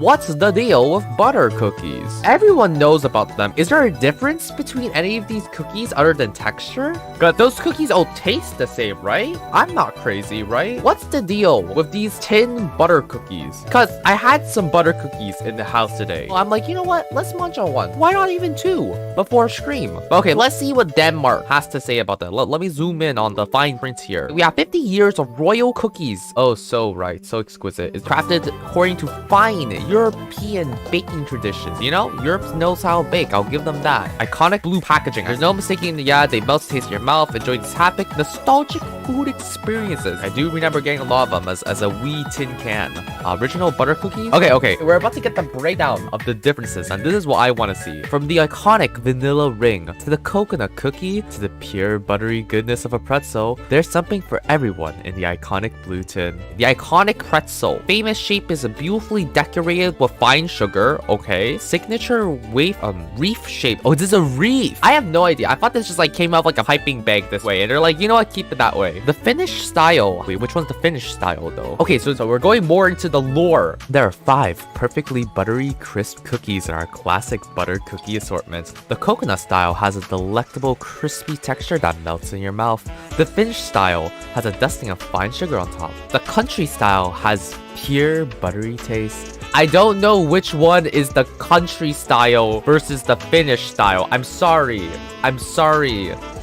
What's the deal with butter cookies? Everyone knows about them. Is there a difference between any of these cookies other than texture? But those cookies all taste the same, right? I'm not crazy, right? What's the deal with these tin butter cookies? Cause I had some butter cookies in the house today. I'm like, you know what? Let's munch on one. Why not even two before Scream? Okay, let's see what Denmark has to say about that. Let me zoom in on the fine print here. We have 50 years of royal cookies. Oh, so right. So exquisite. It's crafted according to fine European baking traditions. You know, Europe knows how to bake. I'll give them that. Iconic blue packaging. There's no mistaking. Yeah, they melt the taste in your mouth. Enjoy these happy, nostalgic food experiences. I do remember getting a lot of them as a wee tin can. Original butter cookies. Okay. We're about to get the breakdown of the differences, and this is what I want to see. From the iconic vanilla ring to the coconut cookie to the pure buttery goodness of a pretzel, there's something for everyone in the iconic blue tin. The iconic pretzel. Famous shape is beautifully decorated with fine sugar. Okay. Signature wave reef shape. Oh, this is a reef. I have no idea. I thought this just like came out like a piping bag this way, and they're like, you know what, keep it that way. The Finnish style. Wait, which one's the Finnish style though? Okay, so we're going more into the lore. There are 5 perfectly buttery, crisp cookies in our classic butter cookie assortment. The coconut style has a delectable, crispy texture that melts in your mouth. The Finnish style has a dusting of fine sugar on top. The country style has pure buttery taste. I don't know which one is the country style versus the Finnish style. I'm sorry.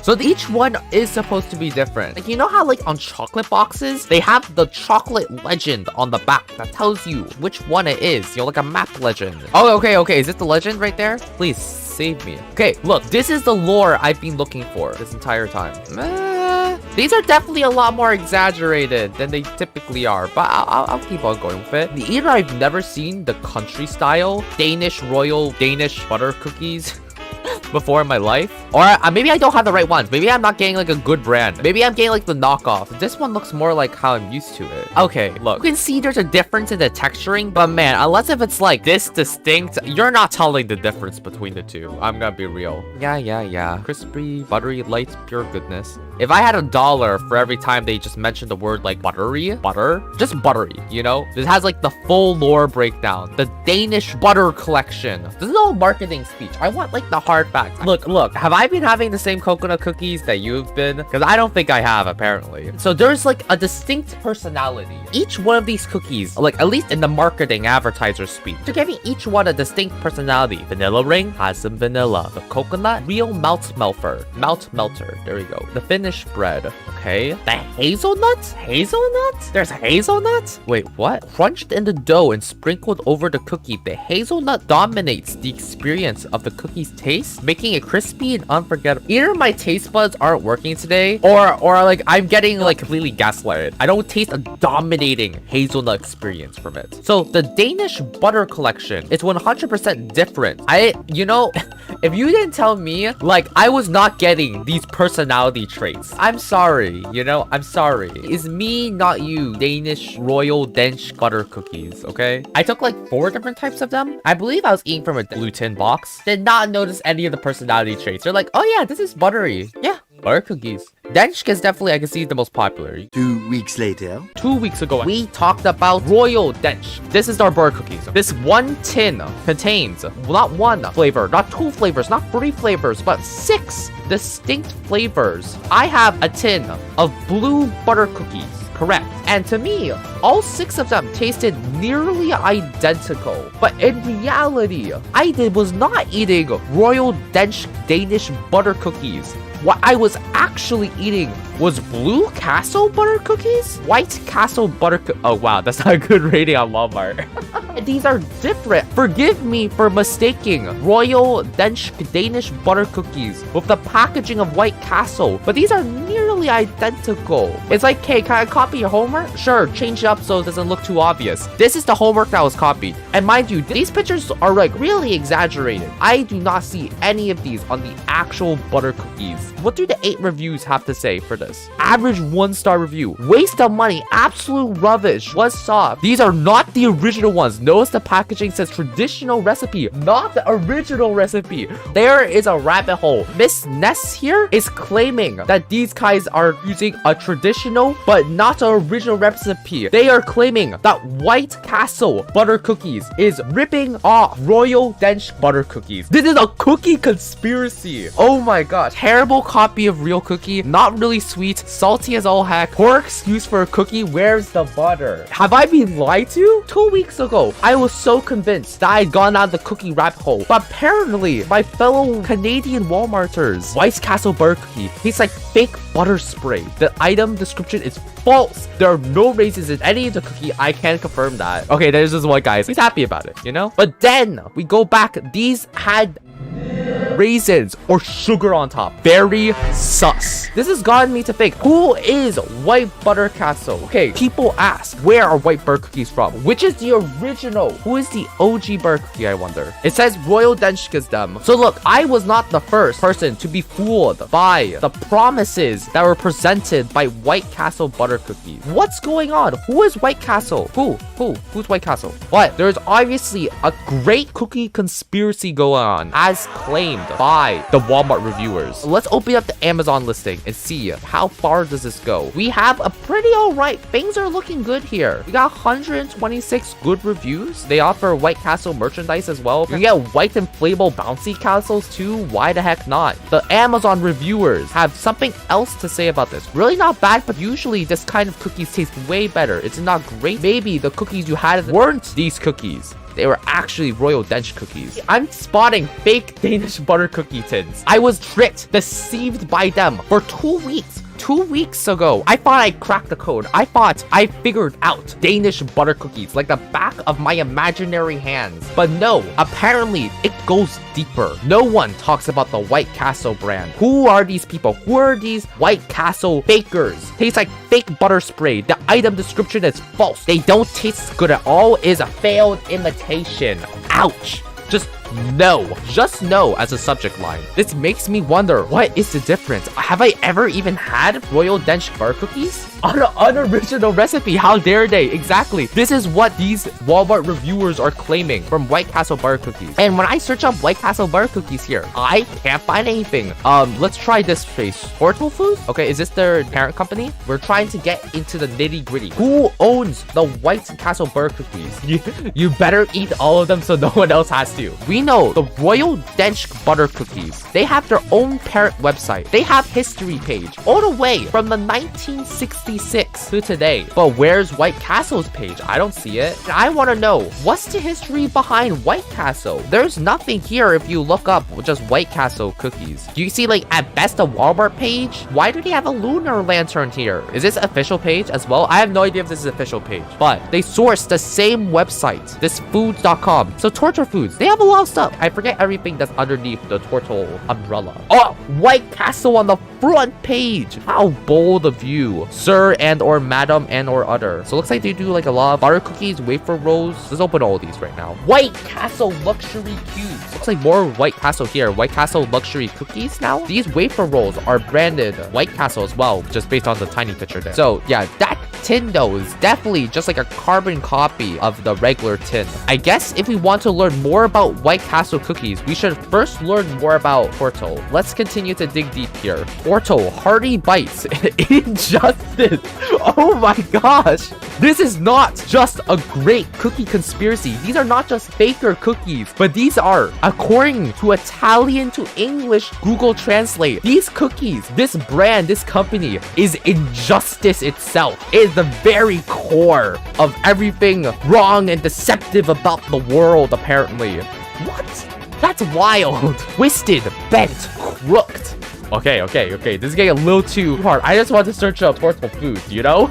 So each one is supposed to be different. Like, you know how like on chocolate boxes, they have the chocolate legend on the back that tells you which one it is. You know, like a map legend. Oh, okay. Is it the legend right there? Please save me. Okay, look, this is the lore I've been looking for this entire time. These are definitely a lot more exaggerated than they typically are, but I'll keep on going with it. Either I've never seen the country style Danish royal Danish butter cookies before in my life, or maybe I don't have the right ones. Maybe I'm not getting like a good brand. Maybe I'm getting like the knockoff. This one looks more like how I'm used to it. Okay, look, you can see there's a difference in the texturing, but man, unless if it's like this distinct, you're not telling the difference between the two. I'm gonna be real. Yeah. Crispy, buttery, light, pure goodness. If I had $1 for every time they just mentioned the word like butter, just buttery, you know? This has like the full lore breakdown. The Danish butter collection. There's no marketing speech. I want like the hard facts. Look, have I been having the same coconut cookies that you've been? Because I don't think I have, apparently. So there's like a distinct personality. Each one of these cookies, like at least in the marketing advertiser speak, they're giving each one a distinct personality. Vanilla ring has some vanilla. The coconut, real melt melter. There we go. The Finnish bread. Okay. The hazelnuts? There's hazelnuts? Wait, what? Crunched in the dough and sprinkled over the cookie, the hazelnut dominates the experience of the cookie's taste, making it crispy and unforgettable. Either my taste buds aren't working today, or like I'm getting like completely gaslighted. I don't taste a dominating hazelnut experience from it. So the Danish butter collection is 100% different. You know, if you didn't tell me, like, I was not getting these personality traits, I'm sorry, you know, I'm sorry. It's me, not you. Danish royal Danish butter cookies, okay? I took like 4 different types of them. I believe I was eating from a blue tin box. Did not notice any of the personality traits. They're like, oh yeah, this is buttery. Yeah, butter cookies. Dansk is definitely, I can see, the most popular. 2 weeks later. 2 weeks ago, we talked about Royal Dansk. This is our butter cookies. This one tin contains not 1 flavor, not 2 flavors, not 3 flavors, but 6 distinct flavors. I have a tin of blue butter cookies. Correct. And to me, all 6 of them tasted nearly identical. But in reality, I was not eating Royal Danish butter cookies. What I was actually eating was Blue Castle butter cookies? White Castle butter oh wow, that's not a good rating on Walmart. These are different. Forgive me for mistaking Royal Danish butter cookies with the packaging of White Castle, but these are nearly identical. It's like, hey, can I copy your homework? Sure, change it up so it doesn't look too obvious. This is the homework that was copied. And mind you, these pictures are like really exaggerated. I do not see any of these on the actual butter cookies. What do the 8 reviews have to say for this? Average 1-star review. Waste of money. Absolute rubbish. Was soft. These are not the original ones. Notice the packaging says traditional recipe, not the original recipe. There is a rabbit hole. Miss Ness here is claiming that these guys are using a traditional but not an original recipe. They are claiming that White Castle butter cookies is ripping off Royal Danish butter cookies. This is a cookie conspiracy. Oh my god. Terrible copy of real cookie. Not really sweet. Salty as all heck. Poor excuse for a cookie. Where's the butter? Have I been lied to? 2 weeks ago, I was so convinced that I'd gone down the cookie rabbit hole. But apparently, my fellow Canadian Walmarters, White Castle butter cookie tastes like fake butter spray. The item description is false. There are no raisins in any of the cookie. I can confirm that. Okay, there's this one guy. He's happy about it, you know? But then we go back. These had raisins or sugar on top. Very sus. This has gotten me to think, who is White Butter Castle? Okay, people ask, where are white butter cookies from? Which is the original? Who is the OG butter cookie, I wonder? It says Royal Dansk is them. So look, I was not the first person to be fooled by the promises that were presented by White Castle butter cookies. What's going on? Who is White Castle? Who's White Castle? What? There's obviously a great cookie conspiracy going on, as claimed by the Walmart reviewers. Let's open up the Amazon listing and see how far does this go. We have a pretty alright. Things are looking good here. We got 126 good reviews. They offer White Castle merchandise as well. You get white inflatable bouncy castles too. Why the heck not? The Amazon reviewers have something else to say about this. Really not bad, but usually this kind of cookies taste way better. It's not great. Maybe the cookies you had weren't these cookies. They were actually Royal Danish cookies. I'm spotting fake Danish butter cookie tins. I was tricked, deceived by them for 2 weeks. 2 weeks ago, I thought I cracked the code. I thought I figured out Danish butter cookies like the back of my imaginary hands. But no, apparently it goes deeper. No one talks about the White Castle brand. Who are these people? Who are these White Castle fakers? Tastes like fake butter spray. The item description is false. They don't taste good at all. It is a failed imitation. Ouch. Just no as a subject line. This makes me wonder, what is the difference? Have I ever even had Royal Danish butter cookies? On an unoriginal recipe, how dare they? Exactly. This is what these Walmart reviewers are claiming from White Castle butter cookies. And when I search up White Castle butter cookies here, I can't find anything. Let's try this face. Portal Foods? Okay, is this their parent company? We're trying to get into the nitty gritty. Who owns the White Castle butter cookies? You better eat all of them so no one else has to. We know the Royal Dansk butter cookies. They have their own parent website. They have history page all the way from the 1966 to today. But where's White Castle's page? I don't see it. And I want to know, what's the history behind White Castle? There's nothing here if you look up just White Castle cookies. Do you see like at best a Walmart page? Why do they have a lunar lantern here? Is this official page as well? I have no idea if this is official page, but they source the same website, this foods.com. So Torture Foods, they have a lot of stuff. I forget everything that's underneath the Tortle umbrella. Oh, White Castle on the front page. How bold of you, sir and or madam and or other. So it looks like they do like a lot of butter cookies, wafer rolls. Let's open all these right now. White Castle luxury cubes. Looks like more White Castle here. White Castle luxury cookies now. These wafer rolls are branded White Castle as well, just based on the tiny picture there. So yeah, that tin though is definitely just like a carbon copy of the regular tin. I guess if we want to learn more about White Castle cookies, we should first learn more about Portal. Let's continue to dig deep here. Portal, hearty bites, injustice. Oh my gosh. This is not just a great cookie conspiracy. These are not just faker cookies, but these are, according to Italian to English Google Translate, these cookies, this brand, this company is injustice itself. It is the very core of everything wrong and deceptive about the world, apparently. What? That's wild. Twisted, bent, crooked. Okay. This is getting a little too hard. I just want to search up Portal Foods, you know?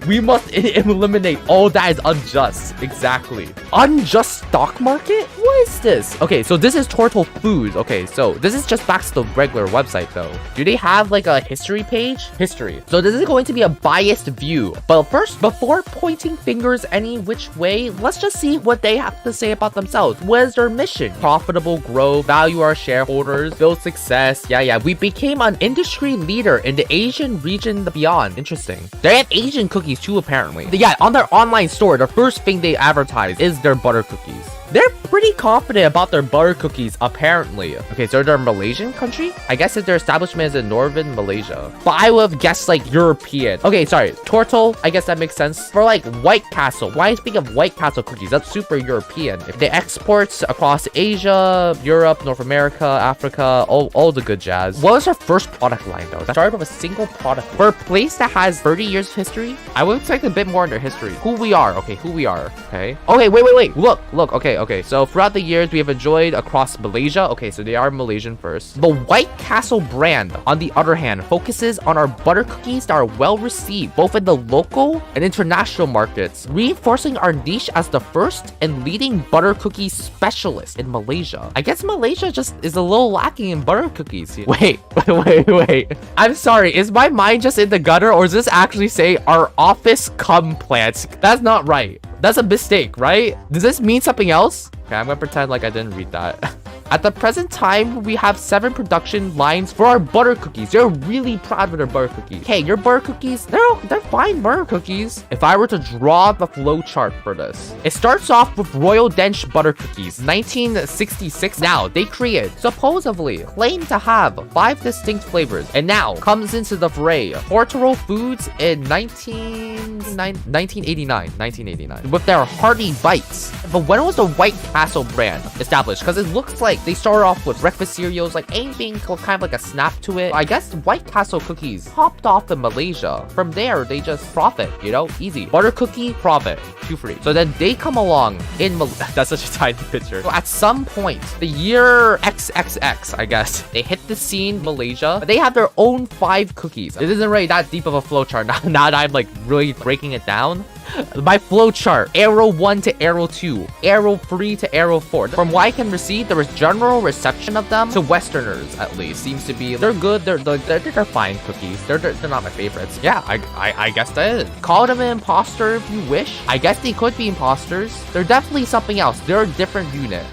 We must eliminate all that is unjust. Exactly. Unjust stock market? What is this? Okay, so this is Tortle Foods. Okay, so this is just back to the regular website though. Do they have like a history page? History. So this is going to be a biased view. But first, before pointing fingers any which way, let's just see what they have to say about themselves. What is their mission? Profitable growth, value our shareholders, build success. Yeah. We became an industry leader in the Asian region beyond. Interesting. They have Asian cookies too, apparently. Yeah, on their online store, the first thing they advertise is their butter cookies. They're pretty confident about their butter cookies, apparently. Okay, so they're a Malaysian country? I guess that their establishment is in northern Malaysia. But I would have guessed like European. Okay, sorry. Turtle, I guess that makes sense. For like White Castle. Why speak of White Castle cookies? That's super European. If they export across Asia, Europe, North America, Africa, all the good jazz. What was our first product line though? That started with a single product. For a place that has 30 years of history, I would expect a bit more in their history. Who we are. Okay, who we are. Okay. Okay, wait. Look. Okay. So throughout the years, we have enjoyed across Malaysia. Okay, so they are Malaysian first. The White Castle brand, on the other hand, focuses on our butter cookies that are well received, both in the local and international markets, reinforcing our niche as the first and leading butter cookie specialist in Malaysia. I guess Malaysia just is a little lacking in butter cookies here. Wait. I'm sorry, is my mind just in the gutter, or does this actually say our office cum plants? That's not right. That's a mistake, right? Does this mean something else? Okay, I'm gonna pretend like I didn't read that. At the present time, we have 7 production lines for our butter cookies. They're really proud of their butter cookies. Okay, your butter cookies, they're fine butter cookies. If I were to draw the flow chart for this, it starts off with Royal Danish butter cookies, 1966. Now, they supposedly claim to have 5 distinct flavors, and now comes into the fray. Portoro Foods in 1989, with their hearty bites. But when was the White Castle brand established? Because it looks like they started off with breakfast cereals, like anything kind of like a snap to it. I guess White Castle cookies popped off in Malaysia. From there, they just profit, you know, easy. Butter cookie, profit, 2 free. So then they come along in that's such a tiny picture. So at some point, the year XXX, I guess, they hit the scene, Malaysia. They have their own 5 cookies. It isn't really that deep of a flowchart. Now that I'm like really breaking it down. My flowchart, arrow 1 to arrow 2, arrow 3 to arrow 4. From what I can receive, there is general reception of them to Westerners, at least. Seems to be, they're good, they're fine cookies. They're not my favorites. Yeah, I guess that is. Call them an imposter if you wish. I guess they could be imposters. They're definitely something else. They're a different unit.